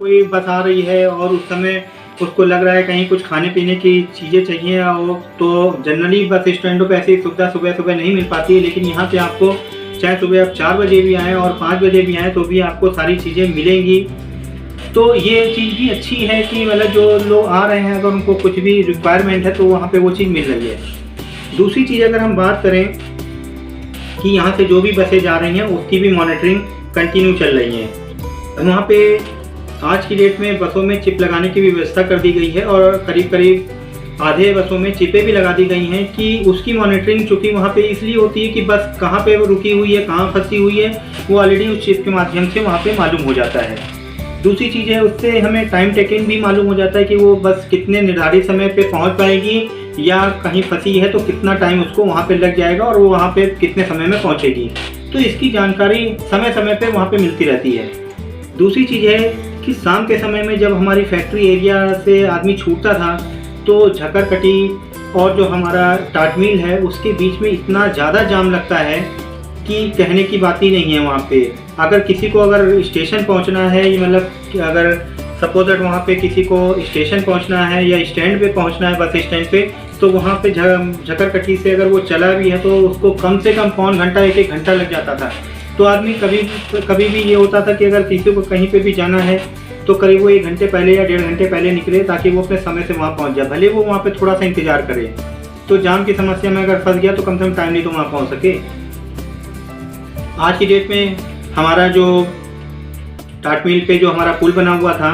कोई बस आ रही है और उस समय उसको लग रहा है कहीं कुछ खाने पीने की चीज़ें चाहिए और तो जनरली बस स्टैंडों पे ऐसी सुविधा सुबह सुबह नहीं मिल पाती है, लेकिन यहाँ पे आपको चाहे सुबह आप 4 बजे भी आएँ और 5 बजे भी आएँ तो भी आपको सारी चीज़ें मिलेंगी। तो ये चीज़ भी अच्छी है कि मतलब जो लोग आ रहे हैं अगर उनको कुछ भी रिक्वायरमेंट है तो वहाँ पे वो चीज़ मिल रही है। दूसरी चीज़ अगर हम बात करें कि यहाँ से जो भी बसें जा रही हैं उसकी भी मॉनिटरिंग कंटिन्यू चल रही है। वहाँ पे आज की डेट में बसों में चिप लगाने की भी व्यवस्था कर दी गई है और करीब करीब आधे बसों में चिपें भी लगा दी गई हैं कि उसकी मॉनिटरिंग चूँकि वहाँ पे इसलिए होती है कि बस कहाँ पे वो रुकी हुई है, कहाँ फंसी हुई है, वो ऑलरेडी उस चिप के माध्यम से वहाँ पे मालूम हो जाता है। दूसरी चीज़ है उससे हमें टाइम टेकिंग भी मालूम हो जाता है कि वो बस कितने निर्धारित समय पे पहुँच पाएगी या कहीं फंसी है तो कितना टाइम उसको वहाँ पे लग जाएगा और वो वहाँ पे कितने समय में पहुँचेगी। तो इसकी जानकारी समय समय पे वहाँ पे मिलती रहती है। दूसरी चीज़ है कि शाम के समय में जब हमारी फैक्ट्री एरिया से आदमी छूटता था तो झकरकटी और जो हमारा टाट मिल है उसके बीच में इतना ज़्यादा जाम लगता है कि कहने की बात ही नहीं है। वहाँ पे अगर किसी को अगर स्टेशन पहुँचना है मतलब अगर सपोज दैट वहाँ पे किसी को स्टेशन पहुँचना है या स्टैंड पे पहुँचना है बस स्टैंड पे तो वहाँ पे झकरकटी से अगर वो चला भी है तो उसको कम से कम पौन घंटा 1-1 घंटा लग जाता था। तो आदमी कभी भी ये होता था कि अगर किसी को कहीं पे भी जाना है तो करीब वो 1 घंटे पहले या 1.5 घंटे पहले निकले ताकि वो अपने समय से वहाँ पहुँच जाए, भले वो वहाँ पे थोड़ा सा इंतज़ार करे। तो जाम की समस्या में अगर फंस गया तो कम से कम टाइम नहीं तो वहाँ पहुँच सके। आज की डेट में हमारा जो टाट मिल पे जो हमारा पुल बना हुआ था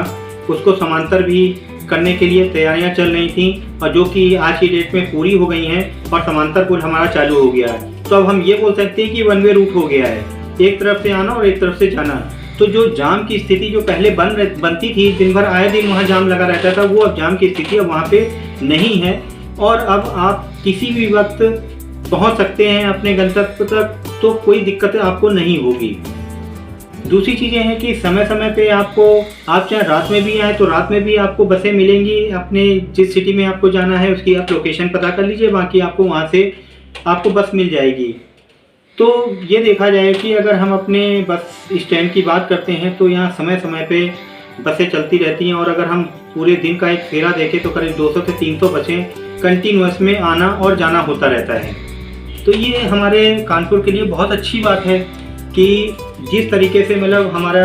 उसको समांतर भी करने के लिए तैयारियां चल रही थी और जो कि आज की डेट में पूरी हो गई हैं और समांतर पुल हमारा चालू हो गया है। तो अब हम ये बोल सकते हैं कि 1 वे रूट हो गया है, एक तरफ से आना और एक तरफ से जाना। तो जो जाम की स्थिति जो पहले बनती थी, दिन भर आए दिन वहाँ जाम लगा रहता था, वो अब जाम की स्थिति अब वहाँ पे नहीं है और अब आप किसी भी वक्त पहुँच सकते हैं अपने गंतव्य तक, तो कोई दिक्कत आपको नहीं होगी। दूसरी चीज़ें हैं कि समय समय पे आपको आप चाहे रात में भी आए तो रात में भी आपको बसें मिलेंगी। अपने जिस सिटी में आपको जाना है उसकी आप लोकेशन पता कर लीजिए, बाकी आपको वहाँ से आपको बस मिल जाएगी। तो ये देखा जाए कि अगर हम अपने बस स्टैंड की बात करते हैं तो यहाँ समय समय पे बसें चलती रहती हैं और अगर हम पूरे दिन का एक फेरा देखें तो करीब 200 से 300 बसें कंटिन्यूअस में आना और जाना होता रहता है। तो ये हमारे कानपुर के लिए बहुत अच्छी बात है कि जिस तरीके से मतलब हमारा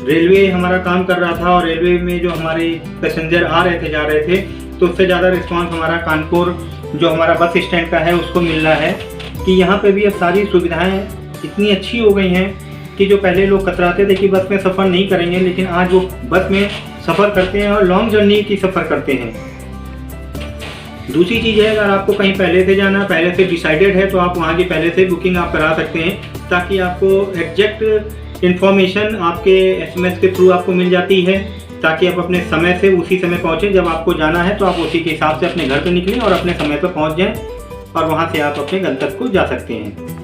रेलवे हमारा काम कर रहा था और रेलवे में जो हमारे पैसेंजर आ रहे थे जा रहे थे तो उससे ज़्यादा रिस्पांस हमारा कानपुर जो हमारा बस स्टैंड का है उसको मिल रहा है कि यहाँ पे भी अब सारी सुविधाएं इतनी अच्छी हो गई हैं कि जो पहले लोग कतराते थे कि बस में सफ़र नहीं करेंगे, लेकिन आज वो बस में सफ़र करते हैं और लॉन्ग जर्नी की सफ़र करते हैं। दूसरी चीज़ है अगर आपको कहीं पहले से जाना, पहले से डिसाइडेड है तो आप वहाँ की पहले से बुकिंग आप करा सकते हैं ताकि आपको एग्जैक्ट इन्फॉर्मेशन आपके SMS के थ्रू आपको मिल जाती है ताकि आप अपने समय से उसी समय पहुँचें। जब आपको जाना है तो आप उसी के हिसाब से अपने घर से निकलें और अपने समय पर पहुँच जाएँ और वहाँ से आप अपने गंतव्य को जा सकते हैं।